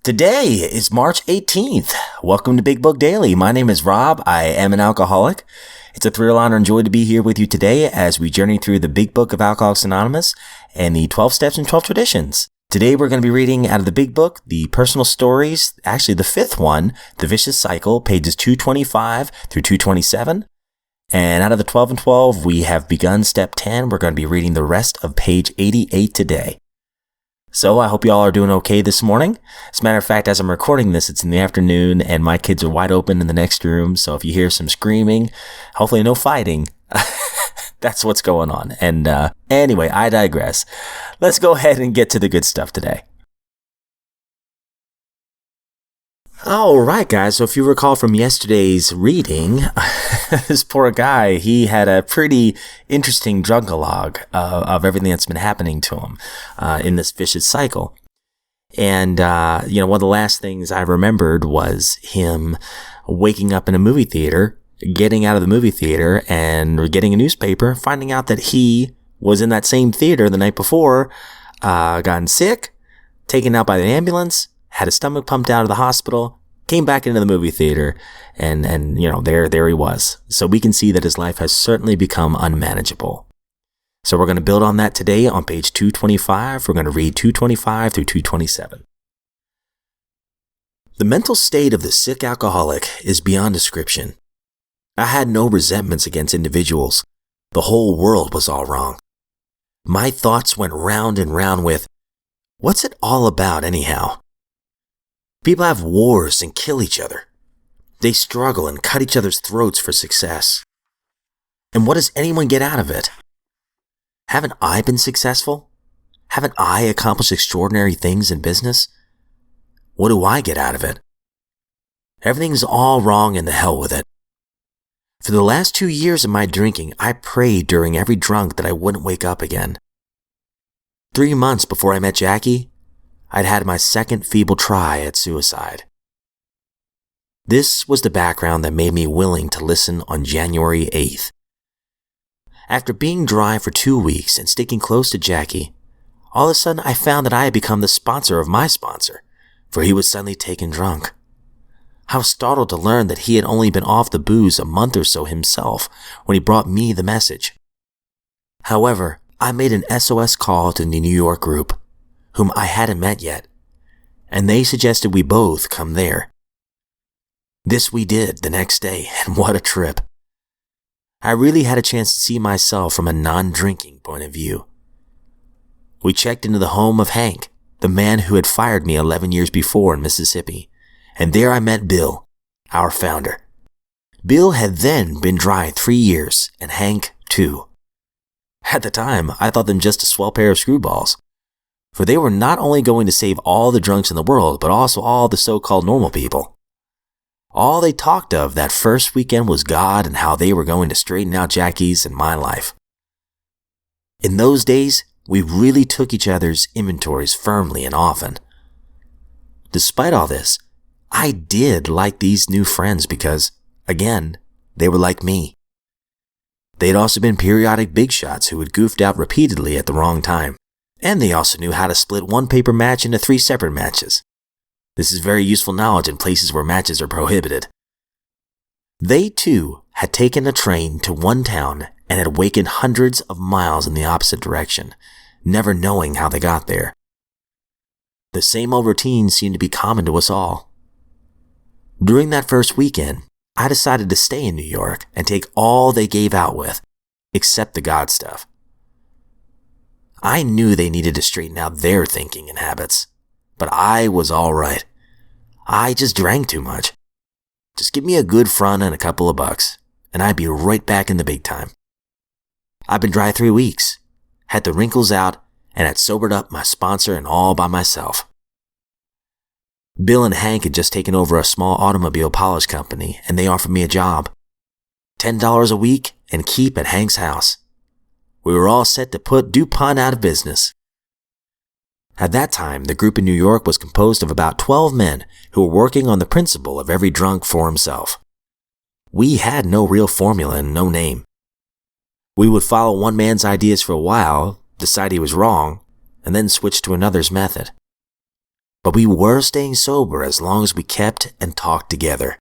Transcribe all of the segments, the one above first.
Today is March 18th. Welcome to Big Book Daily. My name is Rob. I am an alcoholic. It's a thrill, honor, and joy to be here with you today as we journey through the Big Book of Alcoholics Anonymous and the 12 Steps and 12 Traditions. Today we're going to be reading out of the Big Book, the personal stories, actually the fifth one, The Vicious Cycle, pages 225 through 227. And out of the 12 and 12, we have begun step 10. We're going to be reading the rest of page 88 today. So I hope you all are doing okay this morning. As a matter of fact, as I'm recording this, it's in the afternoon and my kids are wide open in the next room. So if you hear some screaming, hopefully no fighting, that's what's going on. And anyway, I digress. Let's go ahead and get to the good stuff today. All right, guys. So if you recall from yesterday's reading, this poor guy, he had a pretty interesting drunk-a-log of everything that's been happening to him in this vicious cycle. And, one of the last things I remembered was him waking up in a movie theater, getting out of the movie theater and getting a newspaper, finding out that he was in that same theater the night before, gotten sick, taken out by the ambulance, had his stomach pumped out of the hospital, came back into the movie theater, and there he was. So we can see that his life has certainly become unmanageable. So we're going to build on that today on page 225. We're going to read 225 through 227. The mental state of the sick alcoholic is beyond description. I had no resentments against individuals. The whole world was all wrong. My thoughts went round and round with, what's it all about anyhow? People have wars and kill each other. They struggle and cut each other's throats for success. And what does anyone get out of it? Haven't I been successful? Haven't I accomplished extraordinary things in business? What do I get out of it? Everything's all wrong and the hell with it. For the last 2 years of my drinking, I prayed during every drunk that I wouldn't wake up again. 3 months before I met Jackie, I'd had my second feeble try at suicide. This was the background that made me willing to listen on January 8th. After being dry for 2 weeks and sticking close to Jackie, all of a sudden I found that I had become the sponsor of my sponsor, for he was suddenly taken drunk. I was startled to learn that he had only been off the booze a month or so himself when he brought me the message. However, I made an SOS call to the New York group, whom I hadn't met yet, and they suggested we both come there. This we did the next day, and what a trip. I really had a chance to see myself from a non-drinking point of view. We checked into the home of Hank, the man who had fired me 11 years before in Mississippi, and there I met Bill, our founder. Bill had then been dry 3 years, and Hank 2. At the time, I thought them just a swell pair of screwballs, for they were not only going to save all the drunks in the world, but also all the so-called normal people. All they talked of that first weekend was God and how they were going to straighten out Jackie's and my life. In those days, we really took each other's inventories firmly and often. Despite all this, I did like these new friends because, again, they were like me. They had also been periodic big shots who had goofed out repeatedly at the wrong time. And they also knew how to split one paper match into 3 separate matches. This is very useful knowledge in places where matches are prohibited. They, too, had taken a train to one town and had awakened hundreds of miles in the opposite direction, never knowing how they got there. The same old routine seemed to be common to us all. During that first weekend, I decided to stay in New York and take all they gave out with, except the God stuff. I knew they needed to straighten out their thinking and habits, but I was all right. I just drank too much. Just give me a good front and a couple of bucks, and I'd be right back in the big time. I've been dry 3 weeks, had the wrinkles out, and had sobered up my sponsor and all by myself. Bill and Hank had just taken over a small automobile polish company, and they offered me a job. $10 a week and keep at Hank's house. We were all set to put DuPont out of business. At that time, the group in New York was composed of about 12 men who were working on the principle of every drunk for himself. We had no real formula and no name. We would follow one man's ideas for a while, decide he was wrong, and then switch to another's method. but we were staying sober as long as we kept and talked together.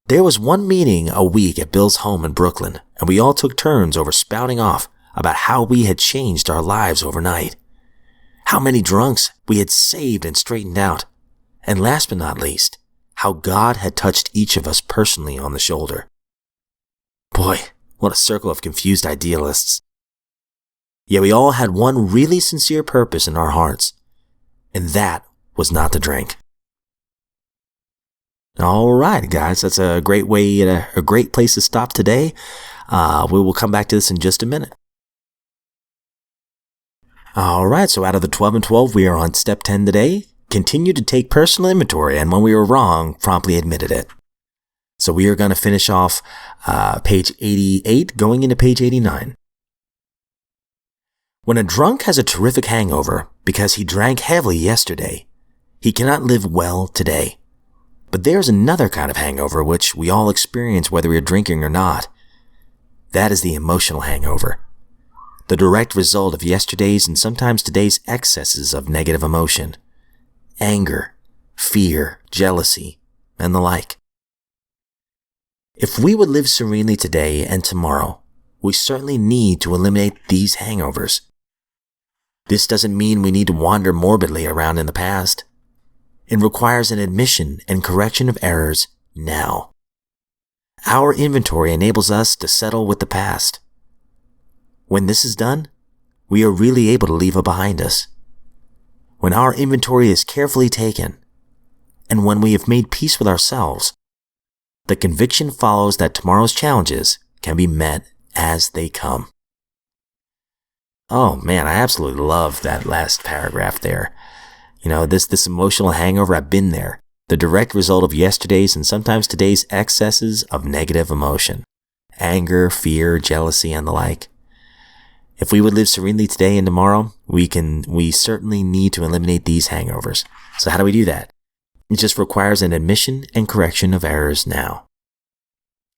There was one meeting a week at Bill's home in Brooklyn, and we all took turns over spouting off about how we had changed our lives overnight, how many drunks we had saved and straightened out, and last but not least, how God had touched each of us personally on the shoulder. Boy, what a circle of confused idealists. Yet we all had one really sincere purpose in our hearts, and that was not to drink. All right, guys, that's a great place to stop today. We will come back to this in just a minute. All right, so out of the 12 and 12, we are on step 10 today. Continue to take personal inventory, and when we were wrong, promptly admitted it. So we are going to finish off page 88, going into page 89. When a drunk has a terrific hangover because he drank heavily yesterday, he cannot live well today. But there's another kind of hangover which we all experience whether we are drinking or not. That is the emotional hangover, the direct result of yesterday's and sometimes today's excesses of negative emotion, anger, fear, jealousy, and the like. If we would live serenely today and tomorrow, we certainly need to eliminate these hangovers. This doesn't mean we need to wander morbidly around in the past. It requires an admission and correction of errors now. Our inventory enables us to settle with the past. When this is done, we are really able to leave it behind us. When our inventory is carefully taken, and when we have made peace with ourselves, the conviction follows that tomorrow's challenges can be met as they come. Oh man, I absolutely love that last paragraph there. You know, this emotional hangover, I've been there. The direct result of yesterday's and sometimes today's excesses of negative emotion, anger, fear, jealousy, and the like. If we would live serenely today and tomorrow, we certainly need to eliminate these hangovers. So how do we do that? It just requires an admission and correction of errors now.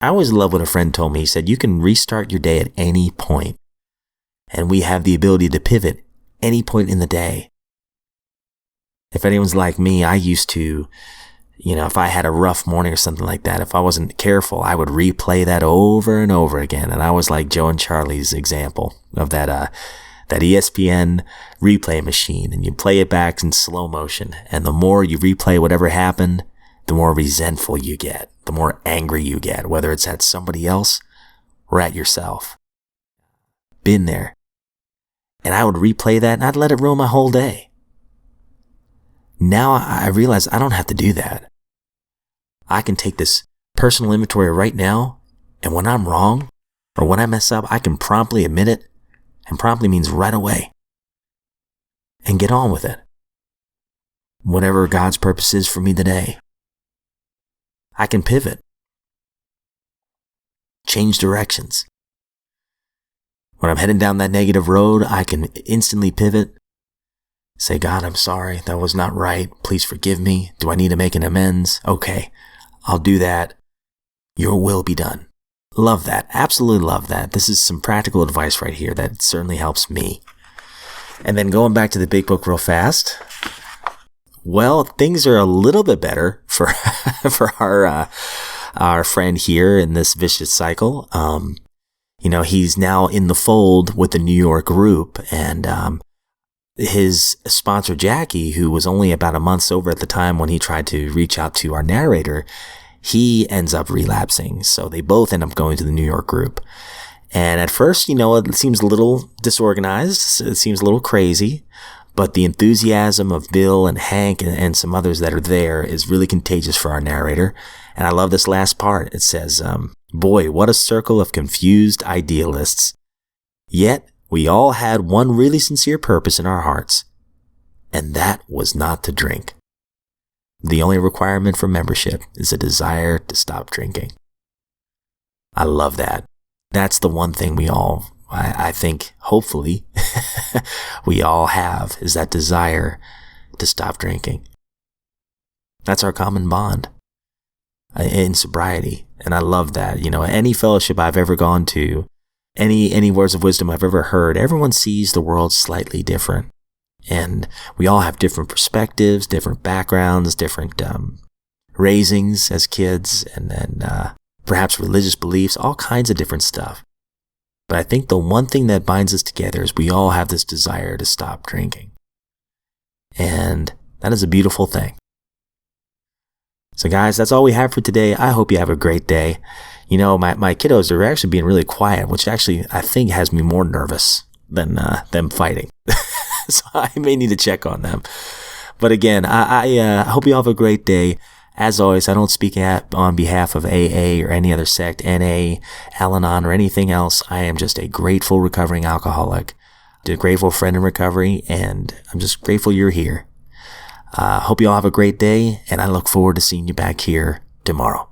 I always love what a friend told me. He said, you can restart your day at any point, and we have the ability to pivot any point in the day. If anyone's like me, I used to, if I had a rough morning or something like that, if I wasn't careful, I would replay that over and over again. And I was like Joe and Charlie's example of that ESPN replay machine. And you play it back in slow motion. And the more you replay whatever happened, the more resentful you get, the more angry you get, whether it's at somebody else or at yourself. Been there. And I would replay that and I'd let it ruin my whole day. Now I realize I don't have to do that. I can take this personal inventory right now, and when I'm wrong, or when I mess up, I can promptly admit it, and promptly means right away, and get on with it. Whatever God's purpose is for me today, I can pivot, change directions. When I'm heading down that negative road, I can instantly pivot. Say, God, I'm sorry. That was not right. Please forgive me. Do I need to make an amends? Okay, I'll do that. Your will be done. Love that. Absolutely love that. This is some practical advice right here that certainly helps me. And then going back to the big book real fast. Well, things are a little bit better for for our friend here in this vicious cycle. He's now in the fold with the New York group, and his sponsor, Jackie, who was only about a month sober at the time when he tried to reach out to our narrator, he ends up relapsing. So they both end up going to the New York group. And at first, it seems a little disorganized. It seems a little crazy. But the enthusiasm of Bill and Hank and some others that are there is really contagious for our narrator. And I love this last part. It says, boy, what a circle of confused idealists. Yet, we all had one really sincere purpose in our hearts, and that was not to drink. The only requirement for membership is a desire to stop drinking. I love that. That's the one thing we all, I think, hopefully, we all have, is that desire to stop drinking. That's our common bond in sobriety, and I love that. Any fellowship I've ever gone to, any words of wisdom I've ever heard, everyone sees the world slightly different. And we all have different perspectives, different backgrounds, different raisings as kids, and then perhaps religious beliefs, all kinds of different stuff. But I think the one thing that binds us together is we all have this desire to stop drinking. And that is a beautiful thing. So guys, that's all we have for today. I hope you have a great day. You know, my kiddos are actually being really quiet, which actually I think has me more nervous than them fighting. So I may need to check on them. But again, I hope you all have a great day. As always, I don't speak on behalf of AA or any other sect, NA, Al-Anon, or anything else. I am just a grateful recovering alcoholic, a grateful friend in recovery, and I'm just grateful you're here. Hope you all have a great day, and I look forward to seeing you back here tomorrow.